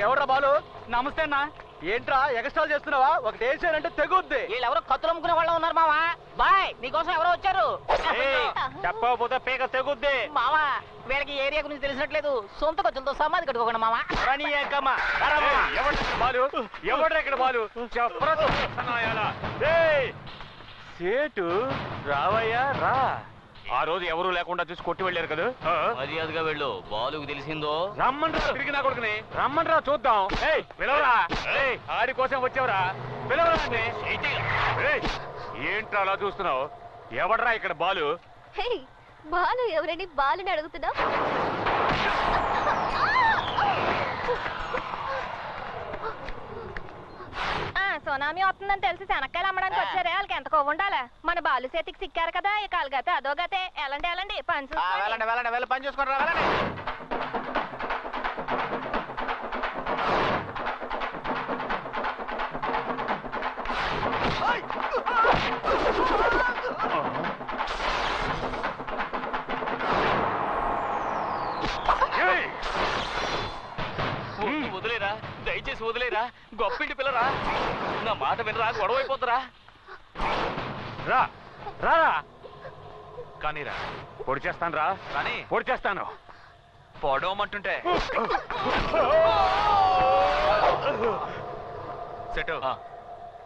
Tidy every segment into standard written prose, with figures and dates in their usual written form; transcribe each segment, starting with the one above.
ఎవడ్రా బాలు? నమస్తే అన్న. ఏంట్రా ఎగస్ట్రాల్ చేస్తున్నావా? ఒకటి వేసానంటే తెగుద్ది. వీళ్ళెవరో కత్తులు అమ్ముకునే వాళ్ళు ఉన్నారు మావా. బాయ్ నీకోసం ఎవరో వచ్చారు. చెప్పకపోతే పీక తెగుద్ది. మావా వీళ్ళకి ఏరియా గురించి తెలిసినట్లేదు. సొంత ఖర్చులతో సమాధి కట్టుకోకుండా మావా. బాలు ఎవడ్రా ఇక్కడ బాలు? సేటు రావయ్యా రా. ఆ రోజు ఎవరు లేకుండా చూసి కొట్టి వెళ్ళారు కదా. మర్యాదగా వెళ్ళు. బాలుకు తెలిసిందో రమ్మంటారా తిరిగి నా కొడుకుని రమ్మంటారా చూద్దాం. పిలవరా ఆడి కోసం వచ్చావురా. పిలవరా ఏంట్రా అలా చూస్తున్నావు? ఎవడరా ఇక్కడ బాలు? బాలు ఎవరని బాలుని అడుగుతున్నావు? సునామీ వస్తుందని తెలిసి శనక్కాయలు అమ్మడానికి వచ్చారే. వాళ్ళకి ఎంత కొవ్వు ఉండాలా? మన బాలు చేతికి సిక్కారు కదా. ఇక అలాగతే అదోగతే. వెళ్ళండి పని వెళ్ళండి పని చూసుకుంటారా? వెళ్ళండి. వదిలేరా, దయచేసి వదిలేరా. గొప్పింటి పిల్లరా, నా మాట వినరా. గొడవ అయిపోతురా. రా రా కానీ రా. పొడి చేస్తాను రా. కానీ పొడి చేస్తాను. పొడవమంటుంటే సెటు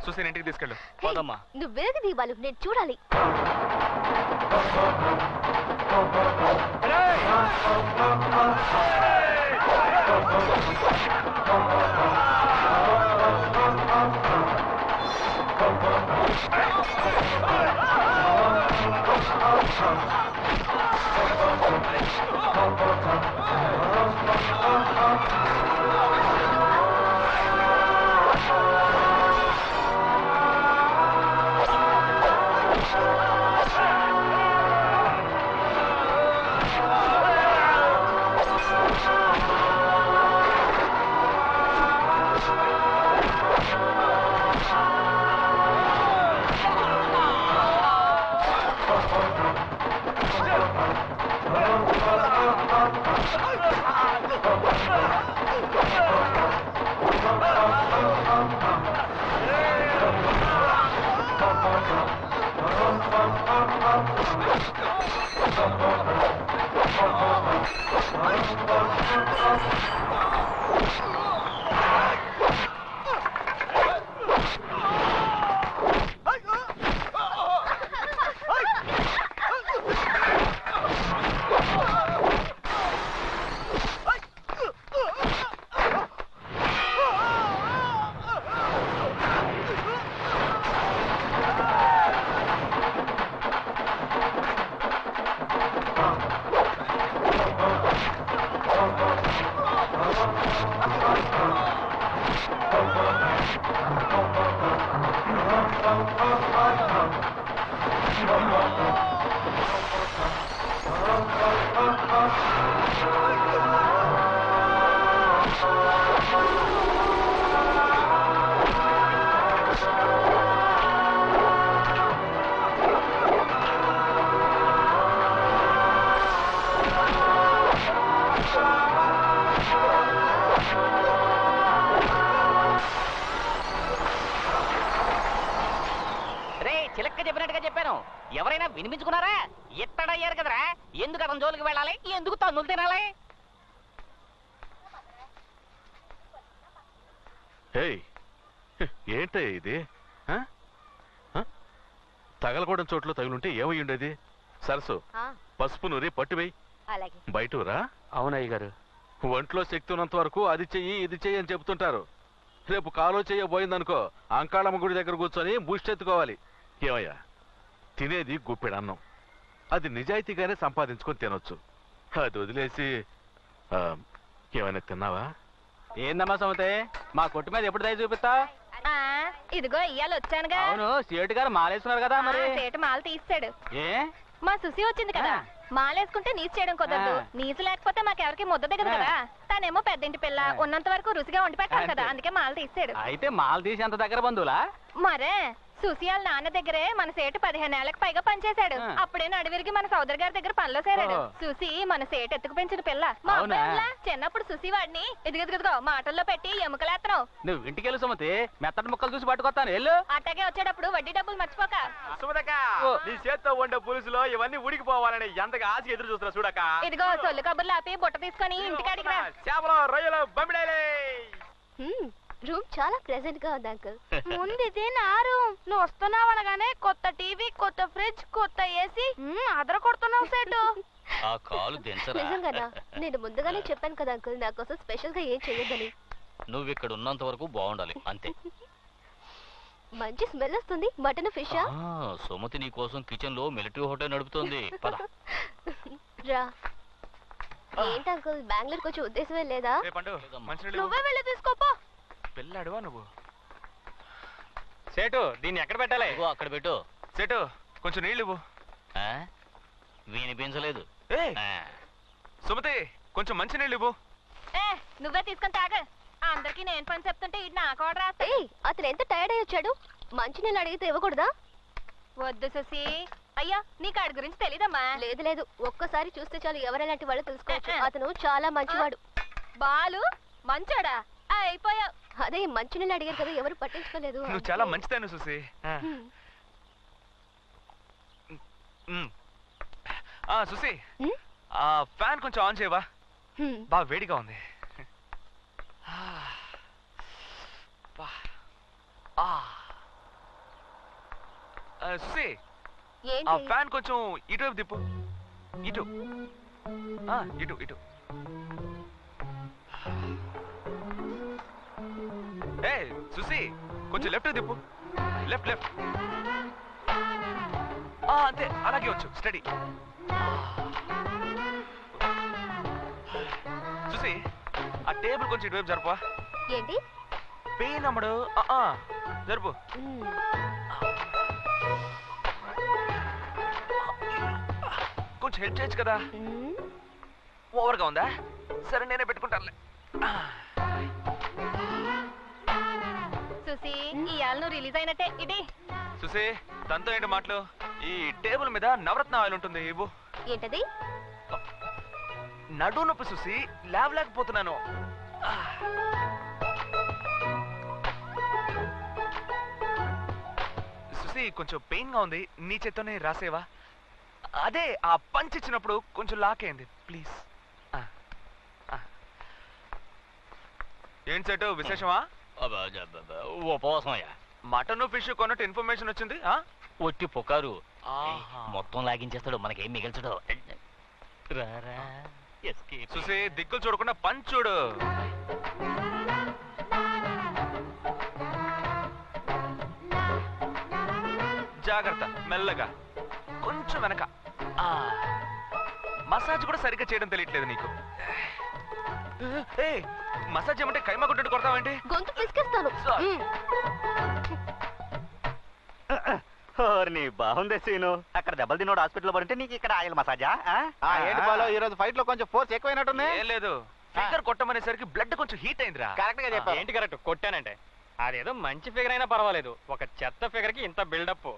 చూసి ఇంటికి తీసుకెళ్ళు. పోదమ్మా. నువ్వు వేగ దీపాలు నేను చూడాలి. ఎవరైనా వినిపించుకున్నారా? ఎత్తడయ్యారు కదరా. ఎందుకు అతని జోలికి వెళ్ళాలి? ఎందుకు తన్నులు తినాలి? ఏంట ఇది? తగలకూడని చోట్ల తగులుంటే ఏమై ఉండేది? సరస్సు పసుపు నూరి పట్టువేయి. బయటరా. అవునయ్య గారు. ఒంట్లో శక్తి ఉన్నంత వరకు అది చెయ్యి ఇది చెయ్యి అని చెప్తుంటారు. రేపు కాలో చెయ్యబోయిందనుకో అంకాళమ్మ గుడి దగ్గర కూర్చొని బూస్టెత్తుకోవాలి. ఏమయ్యా, తినేది గుప్పెడన్నం, అది నిజాయితీగానే సంపాదించుకొని తినొచ్చు. అది వదిలేసి ఏమైనా తిన్నావా? ఏందమ్మా సమతే, మా కొట్టు మీద ఎప్పుడు దయ చూపిస్తా? ఆ, ఇదిగో ఇయ్యాల వచ్చానుగా. అవును, సేటు గారు మాలేస్తున్నారు కదా మరి. సేటు మాల తీస్తాడు. ఏ మా సుసి వచ్చింది కదా, మాలేసుకుంటే నీసు చేయడం కుదరదు. నీసు లేకపోతే మాకెవరికి ముద్ద దిగదు కదా. తనేమో పెద్దింటి పిల్ల, ఉన్నంత వరకు రుచిగా వండి పెట్టాలి కదా, అందుకే మాల తీసాడు. అయితే మాల తీసి అంత దగ్గర బంధువులా? మరే సుసి వాళ్ళ నాన్న దగ్గరే మన సేటు 15 ఏళ్లకు పైగా పనిచేశాడు. అప్పుడే నడివిరిగి మన సోదరి గారి దగ్గర పనిలో చేరాడు. సుసి మన సేటు ఎత్తుకు పెంచిన పిల్ల. మా అబ్బాయిలా చిన్నప్పుడు సుసి వాడిని ఇదిగో మాటల్లో పెట్టి ఎముకలేస్తున్నావు. నువ్వు ఇంటికెళ్ళు సుమతి, మెత్తటి ముక్కలు చూసి పట్టుకొస్తాను. వెళ్ళు. అట్టాగే వచ్చేటప్పుడు వడ్డీ డబ్బులు మర్చిపోక. సుమతక్క, నీ చేత్తో వండే పులుసులో ఇవన్నీ ఉడికిపోవాలని ఎంతగా ఆశ ఎదురు చూస్తున్నా చూడక్క. ఇదిగో సొల్లు కబుర్లు ఆపి బుట్ట తీసుకొని ఇంటికాడికి రా. చేపలు, రొయ్యలు, బొమ్మిడాయలే. రూమ్ చాలా ప్రెజెంట్ గా ఉంది అంకుల్. ముందు ఇది నా రూమ్. నువ్వు వస్తున్నావు అనగానే కొత్త టీవీ, కొత్త ఫ్రిడ్జ్, కొత్త ఏసీ అదర కొడుతున్నావు సేటు. ఆ కాలు దించరా. నిజంగానా? నేను ముందుగానే చెప్పాను కదా అంకుల్, నా కోసం స్పెషల్ గా ఏం చెయ్యొద్దని. నువ్వు ఇక్కడ ఉన్నంత వరకు బాగుండాలి అంతే. మంచి స్మెల్ వస్తుంది. మటన్ ఫిష్ సుమతి నీ కోసం కిచెన్ లో మిలిటరీ హోటల్ నడుపుతోంది. పద. రా. ఏంటి అంకుల్, బెంగళూరుకి వచ్చే ఉద్దేశమే లేదా? నువ్వే వెళ్ళి తీసుకోపో. పెళ్ళాడువా నువ్వు? సేటు, దీన్ని ఎక్కడ పెట్టాలి? ఇదిగో అక్కడ పెట్టు. సెటు, కొంచెం నీళ్ళు ఇవ్వు. ఆ? వినిపించలేదు. సుమతి, కొంచెం మంచి నీళ్ళు ఇవ్వు. నువ్వే తీసుకొని తాగ. అందరికి నేను పని చెప్తుంటే ఇది నాకు ఆర్డర్ రాస్తా. అతను ఎంత టైర్డ్ అయ్యి వచ్చాడు. మంచినీళ్ళు అడిగితే ఇవ్వకూడదా? వద్దు సుసి. అయ్యా, నీకు ఆడి గురించి తెలీదమ్మా. లేదు, ఒక్కసారి చూస్తే చాలు ఎవరెలాంటి వాళ్ళు తెలుసుకోవచ్చు. అతను చాలా మంచివాడు. బాలు మంచోడా? అయిపోయావు. అదే మంచినీళ్ళు అడిగారు కదా, ఎవరు పట్టించుకోలేదు. నువ్వు చాలా మంచిదాన్ని చూసి. సుసి, ఆ ఫ్యాన్ కొంచెం ఆన్ చేయవా? బాగా వేడిగా ఉంది. సుసి, ఆ ఫ్యాన్ కొంచెం ఇటువైపు తిప్పు. ఇటు ఇటు ఇటు. ఏ సుసి, కొంచెం లెఫ్ట్ తిప్పు. లెఫ్ట్. అంతే, అలాగే వచ్చు. స్టడీ. సుసి, ఆ టేబుల్ కొంచెం ఇటువైపు జరుపా. ఏంటి? పెయిన్ అమ్మడు. జరుపు. కొంచెం హెల్ప్ చేయొచ్చు కదా. ఓవర్గా ఉందా? సరే, నేనే పెట్టుకుంటానులే. సుసి, ఇవాళ నువ్వు రిలీజ్ అయినట్టే. ఇది సుసి, తనతో ఏంటి మాటలు? ఈ టేబుల్ మీద నవరత్న ఆయిల్ ఉంటుంది, ఇవ్వు. ఏంటది? నడు నొప్పి సుసి, లేవలేకపోతున్నాను. సుసి, కొంచెం పెయిన్ గా ఉంది, నీ చేత్తోనే రాసేవా? అదే ఆ పంచ్ ఇచ్చినప్పుడు కొంచెం లాకేయండి ప్లీజ్. ఏంటి సెటు, విశేషమా? ఉపవాసమయ్యా. మటన్ ఫిష్ కొన్నట్టు ఇన్ఫర్మేషన్ వచ్చింది. ఒట్టి పుకారు. మొత్తం లాగించేస్తాడు, మనకేం మిగల్చడు. చూసి దిక్కులు చూడకుండా పంచ్ చూడు. జాగ్రత్త, మెల్లగా, కొంచెం వెనక. మసాజ్ కూడా సరిగ్గా చేయడం తెలియట్లేదు నీకు. మసాజ్ ఏమంటే కైమా కొట్టట్టు కొడతావేంటి? గొంతు పిసికేస్తాను. బాగుంది సీను. అక్కడ దెబ్బలు తినోడు హాస్పిటల్ పడితే నీకు ఇక్కడ ఆయిల్ మసాజా? ఏంటి బాలో, ఈ రోజు ఫైట్ లో కొంచెం ఫోర్స్ ఎక్కువైనట్టుంది. ఏం లేదు, ఫిగర్ కొట్టమనేసరికి బ్లడ్ కొంచెం హీట్ అయిందిరా. కరెక్ట్ గా చెప్పావు. ఏంటి కరెక్ట్? కొట్టానంటే అదేదో మంచి ఫిగర్ అయినా పర్వాలేదు, ఒక చెత్త ఫిగర్ కి ఇంత బిల్డప్.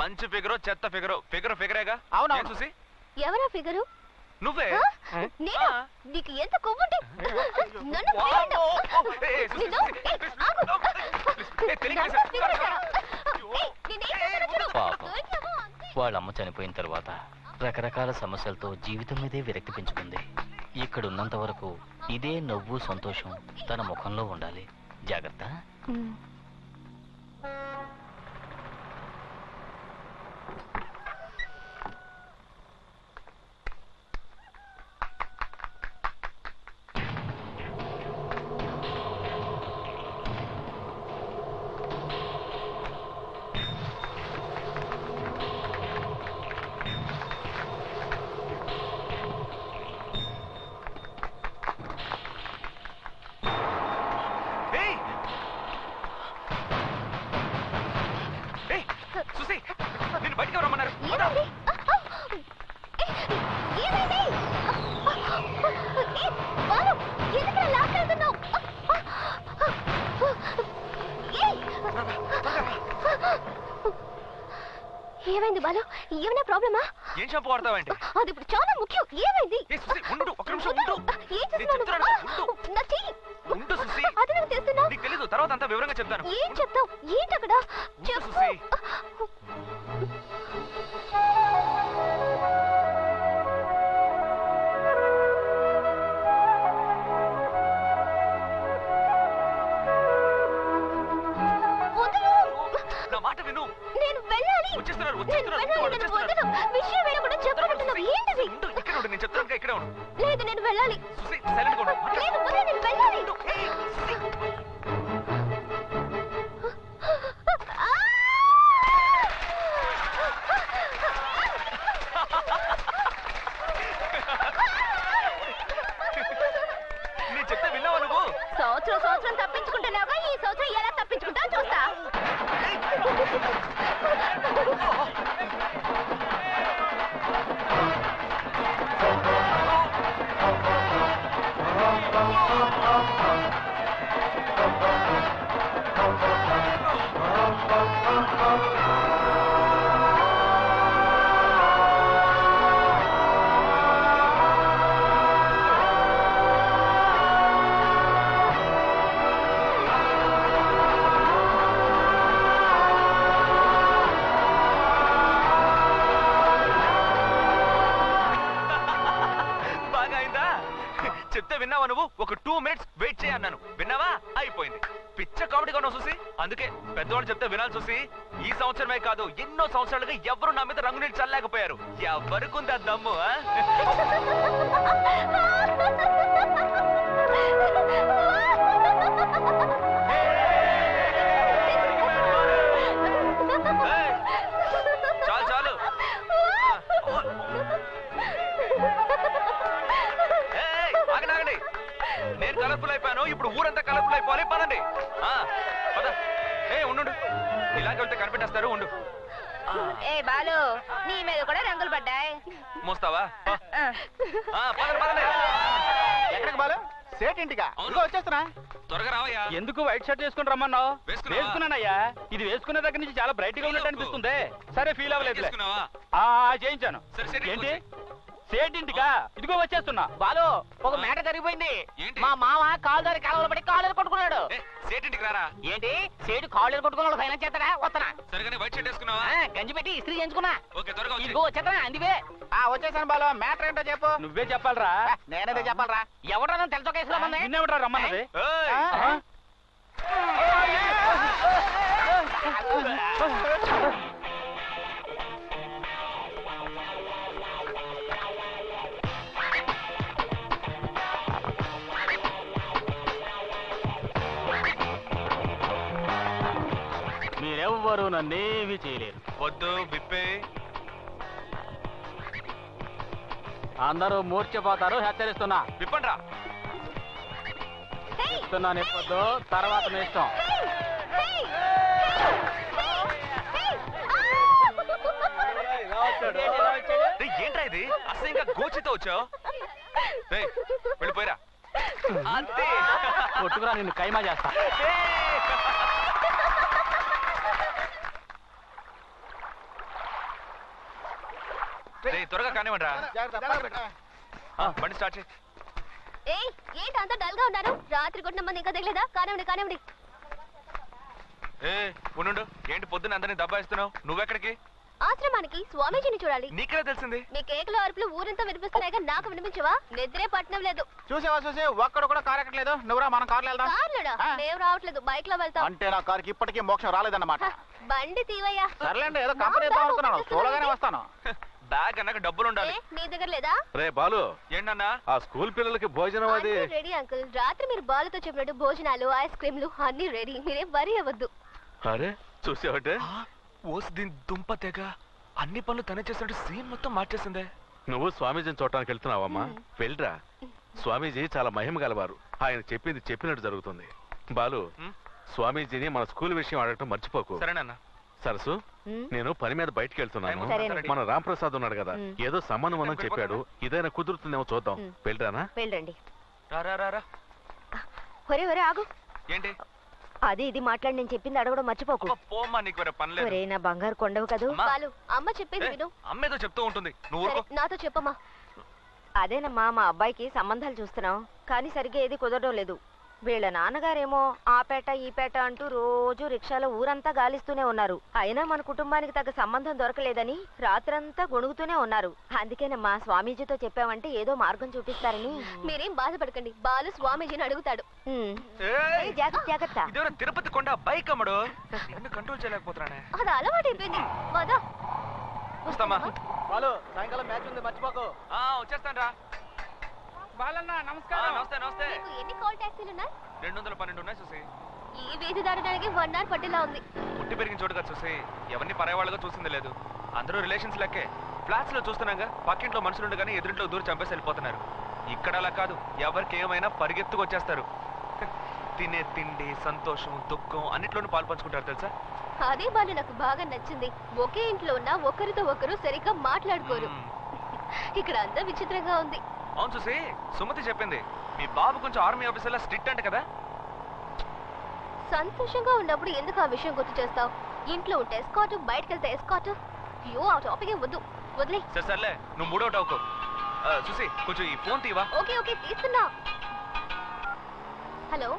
మంచి ఫిగరో చెత్త ఫిగరో, ఫిగరేగా. అవునా చూసి? ఎవరా ఫిగరు? నువ్వే. నేను? నీకు ఎంత కొవ్వుంటే నన్ను వదిలేయండి. నిన్ను? ఆగు. పాపం, వాళ్ళమ్మ చనిపోయిన తర్వాత రకరకాల సమస్యలతో జీవితం మీదే విరక్తి పెంచుకుంది. ఇక్కడున్నంత వరకు ఇదే నవ్వు సంతోషం తన ముఖంలో ఉండాలి. జాగ్రత్త. ఏమైంది బాలు? ఏమైనా ప్రాబ్లమా? ఏం షాంపూ వాడతావేంటి? అది ఇప్పుడు చాలా ముఖ్యం. ఏమైంది? ఏ సుసి, ఉండు, ఒక్క నిమిషం ఉండు. ఏం నేను చేస్తున్నావు? చెప్తున్నాను, ఉండు. నా చెయ్యి. ఉండు సుసి. అది నువ్వు చేస్తున్నావు. నీకు తెలీదు, తర్వాత అంతా వివరంగా చెప్తాను. ఏం చెప్తావు? ఏంటి అక్కడ? ఉండు చెప్పు. సుసి. వదలు. నా మాట విను. నేను వెళ్ళాలి. వచ్చేస్తున్నారు, నేను వచ్చేస్తున్నారు. వెళ్ళాలి. వాళ్ళు నేను వచ్చేస్తున్నారు. వదలు. విషయం వేయకుండా చెప్పమంటున్నావు. ఏంటిది? ఉండు, ఇక్కడే ఉండు. నేను చెప్తాను, ఇక్కడే ఉండు. లేదు, నేను వెళ్ళాలి. సుసి, సైలెంట్ గా ఉండు. లేదు, వదలు, నేను వెళ్ళాలి. ఏయ్, సుసి. నేను చెప్తే విన్నావా నువ్వు? సంవత్సరం తప్పించుకుంటున్నావుగా, ఈ సంవత్సరం ఎలా తప్పించుకుంటావు చూస్తా. బాగా అయిందా? చెప్తే విన్నావా నువ్వు? ఒక 2 minutes వెయిట్ చేయి అన్నాను, విన్నావా? అయిపోయింది. పిచ్చ కామెడీగా ఉన్నావు చూసి. అందుకే పెద్దవాళ్ళు చెప్తే వినాలి చూసి. ఈ సంవత్సరమే కాదు, ఎన్నో సంవత్సరాలుగా ఎవరు నా మీద రంగు నీళ్ళు చల్లలేకపోయారు. ఎవరికి ఉంది ఆ దమ్ము? ఆ? ఏయ్, చాలు చాలు. ఏయ్, ఆగండి ఆగండి. నేను కలర్ఫుల్ అయిపోయాను, ఇప్పుడు ఊరంతా కలర్ఫుల్ అయిపోవాలి. పదండి. పద. ఉండు, ఇలాగే వెళ్తే కనిపెట్టేస్తారు. ఉండు. ఏ బాలు, నీ మీద కూడా రంగులు పడ్డాయి. మోస్తావా? పదండి పదండి. ఎక్కడికి బాలు? సేటింటిగా వచ్చేస్తున్నా. త్వరగా రావయ్యా. ఎందుకు వైట్ షర్ట్ వేసుకుని రమ్మన్నావు? వేసుకున్నావా? వేసుకున్నానయ్యా. ఇది వేసుకునే దగ్గర నుంచి చాలా బ్రైట్ గా ఉన్నట్టు అనిపిస్తుంది. సరే, ఫీల్ అవ్వలేదు. వేసుకున్నావా? చేయించాను. సరే, సరే, ఏంటి సేటింటికా? ఇదిగో వచ్చేస్తున్నా. బాలు, ఒక మేట జరిగిపోయింది. ఏంటి? మా మామ కాలుదారి కాలువలు పడి కాళ్ళు కొట్టుకున్నాడు. సేటింటికి రారా. ఏంటి సేటు కాళ్ళు కొట్టుకున్నాడు? ఫైనాన్స్ చేస్తాడా? వస్తానా? సరిగానే వైట్ షర్ట్ వేసుకున్నావా? గంజి పెట్టి ఇస్త్రీ చేయించుకున్నా. ఓకే, త్వరగా వచ్చి. ఇదిగో వచ్చేస్తానా? అందుకే వచ్చేసాను బాలు. మ్యాటర్ ఏంటో చెప్పు. నువ్వే చెప్పాలరా. నేనేదో చెప్పాలరా? ఎవడన్నా తెలుసో కేసులో మంది? నిన్నేమిట్రా రమ్మన్నది? ఏయ్, మీరెవ్వరూ నన్నేమీ చేయలేరు. వద్దు, విప్పే. అందరూ మూర్ఛపోతారు. హెచ్చరిస్తున్నా. విప్పండ్రా. చెప్తున్నాను, ఇప్పొద్దు. తర్వాత మీ ఇష్టం. ఏంట్రా ఇది? అసలు ఇంకా గోచితో వచ్చావు? వెళ్ళిపోయిరా. అంతే. కొట్టుకురా, నిన్ను కైమా చేస్తా. త్వరగా కానివ్వండి రా. బండి స్టార్ట్ చేయి. ఏయ్, ఏంటి అంత డల్ గా ఉన్నారు? రాత్రి కొట్టిన మంది ఇంకా తగలేదా? కానివ్వండి కానివ్వండి. ఉండు. ఏంటి పొద్దున్న అందరినీ దబ్బాయిస్తున్నావు? నువ్వెక్కడికి? ఆశ్రమానికి స్వామీజీని చూడాలి. నీకెలా తెలిసింది? మీ కేకులో అరుపులు ఊరంతా వినిపిస్తున్నాయిగా, నాకు వినిపించవా? నిద్రే పట్టణం లేదు. చూసేవా చూసే ఒక్కడు కూడా కారు ఎక్కట్లేదు. నువ్వురా, మనం కార్లో వెళ్దాం. కార్లోడా? మేము రావట్లేదు, బైక్ లో వెళ్తాం. అంటే నా కారుకి ఇప్పటికీ మోక్షం రాలేదన్నమాట. బండి తీవయ్యా. సర్లేండి, ఏదో కంపెనీ ఇద్దాం అనుకున్నాను. చూడగానే వస్తాను. బ్యాగ్ అన్నాక డబ్బులు ఉండాలి. నీ దగ్గర లేదా? రే బాలు, ఏంటన్నా? ఆ స్కూల్ పిల్లలకి భోజనం అది. Ready uncle. రాత్రి మీరు బాలుతో చెప్పినట్టు భోజనాలు, ఐస్ క్రీమ్లు అన్ని రెడీ. మీరేం వరి అవ్వద్దు. అరే చూసావటే, ఓసి దీని దుంప తెగ అన్ని పనులు తనే చేసినట్టు సీన్ మొత్తం మార్చేసిందే. నువ్వు స్వామీజీని చూడటానికి వెళ్తున్నావమ్మా? వెళ్ళరా. స్వామీజీ చాలా మహిమ గలవారు. ఆయన చెప్పింది చెప్పినట్టు జరుగుతుంది. బాలు, స్వామీజీని మన స్కూల్ విషయం అడగటం మర్చిపోకు. సరేనన్నా. సరసు, నేను పని మీద బయటికి వెళ్తున్నాను. సరేనండి. మన రాంప్రసాద్ ఉన్నాడు కదా, ఏదో సంబంధం అని చెప్పాడు. ఇదైనా కుదురుతుందేమో చూద్దాం. వెళ్ళరానా? వెళ్ళండి. రా రా రా రా. ఒరే ఒరే ఆగు. ఏంటి? అది ఇది మాట్లాడి నేను చెప్పింది అడగడం మర్చిపోకు. అబ్బా, పోమ్మా, నీకు వేరే పని లేదు. ఒరే నా బంగారు కొండవు కదూ. అమ్మా. బాలు అమ్మ చెప్పేది విను. అమ్మేదో చెప్తూ ఉంటుంది, నువ్వు సరే, ఊరుకో. నాతో చెప్పమ్మా. అదేనమ్మా మా అబ్బాయికి సంబంధాలు చూస్తున్నాం, కానీ సరిగ్గా ఏది కుదరడం లేదు. వీళ్ళ నాన్నగారేమో ఆ పేట ఈ పేట అంటూ రోజు రిక్షాలో ఊరంతా గాలిస్తూనే ఉన్నారు. అయినా మన కుటుంబానికి తగ్గ సంబంధం దొరకలేదని రాత్రంతా గొణుగుతూనే ఉన్నారు. అందుకేనమ్మా స్వామీజీతో చెప్పామంటే ఏదో మార్గం చూపిస్తారని. మీరేం బాధపడకండి, బాలు స్వామీజీని అడుగుతాడు. ఉమ్. ఏయ్, ఏయ్, జాగ్రత్త జాగ్రత్త. ఇదేమైనా తిరుపతి కొండ బైక్ అమ్మడు, ఇవన్నీ కంట్రోల్ చేయలేకపోతున్నానే. అది అలవాటైపోయింది. వదా వస్తామా? వాళ్ళు సాయంకాలం మ్యాచ్ ఉంది మర్చిపోకు. వచ్చేస్తాను రా. బాలన్న నమస్తే నమస్తే. నీకు ఎన్ని కాల్ ట్యాక్సీలు ఉన్నాయి? 212 ఉన్నాయి చూసి. ఈ వీధి దాటడానికి 1 hour పట్టేలా ఉంది. పుట్టి పెరిగిన చోటుగా చూసి ఎవరిని పరేవాళ్ళగా చూసింది లేదు. అందరూ రిలేషన్స్ లెక్కే. ఫ్లాట్స్ లో చూస్తున్నాగా, పక్కింట్లో మనుషులుండు కానీ ఎదురింట్లో దూరం చంపేసి వెళ్ళిపోతున్నారు. ఇక్కడ అలా కాదు, ఎవరికి ఏమైనా పరిగెత్తుకు వచ్చేస్తారు. తినే తిండి, సంతోషం, దుఃఖం అన్నిట్లోనూ పాలు పంచుకుంటారు తెలుసా. అదే బాలు నాకు బాగా నచ్చింది. ఒకే ఇంట్లో ఉన్న ఒకరితో ఒకరు సరిగ్గా మాట్లాడుకోరు. ఇక్కడ అంతా విచిత్రంగా ఉంది. అవును చూసి, సుమతి చెప్పింది మీ బాబు కొంచెం ఆర్మీ ఆఫీసర్లా స్ట్రిక్ట్ అంట కదా. సంతోషంగా ఉన్నప్పుడు ఎందుకు ఆ విషయం గుర్తు చేస్తావు? ఇంట్లో ఉంటే ఎస్కాట్, బయటకు వెళ్తే ఎస్కాట్. అయ్యో ఆ టాపిక్ వద్దు, వదిలే. సరే సర్లే, నువ్వు మూడోటి అవుకో. చూసి కొంచెం ఈ ఫోన్ తీవా. ఓకే ఓకే తీస్తున్నా. హలో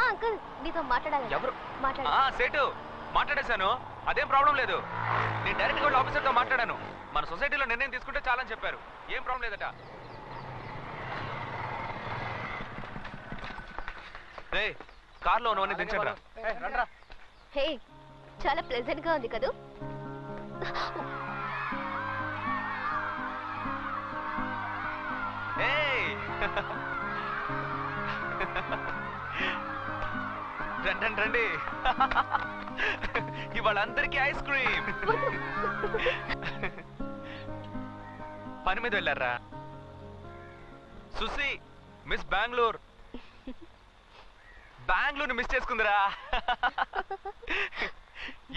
అంకుల్, నీతో మాట్లాడాలి. ఎవరు? మాట్లాడు. సేటు మాట్లాడేశాను, అదేం ప్రాబ్లం లేదు. నేను డైరెక్ట్ గా ఆఫీసర్తో మాట్లాడాను. మన సొసైటీలో నిర్ణయం తీసుకుంటే చాలని చెప్పారు. ఏం ప్రాబ్లం లేదట. రే, కార్లో ఉన్నవన్నీ దించండి రా. హే, చాలా ప్లెజెంట్ గా ఉంది కదూ. ఏయ్! రండి రండి, ఇవాళ అందరికీ ఐస్ క్రీమ్. పని మీద వెళ్ళారా సుసి? మిస్ బెంగళూరు మిస్ చేసుకుందిరా.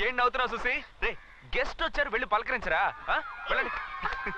ఏం నవ్వుతున్నావు సుసి? రే, గెస్ట్ వచ్చారు, వెళ్ళి పలకరించరా. వెళ్ళండి.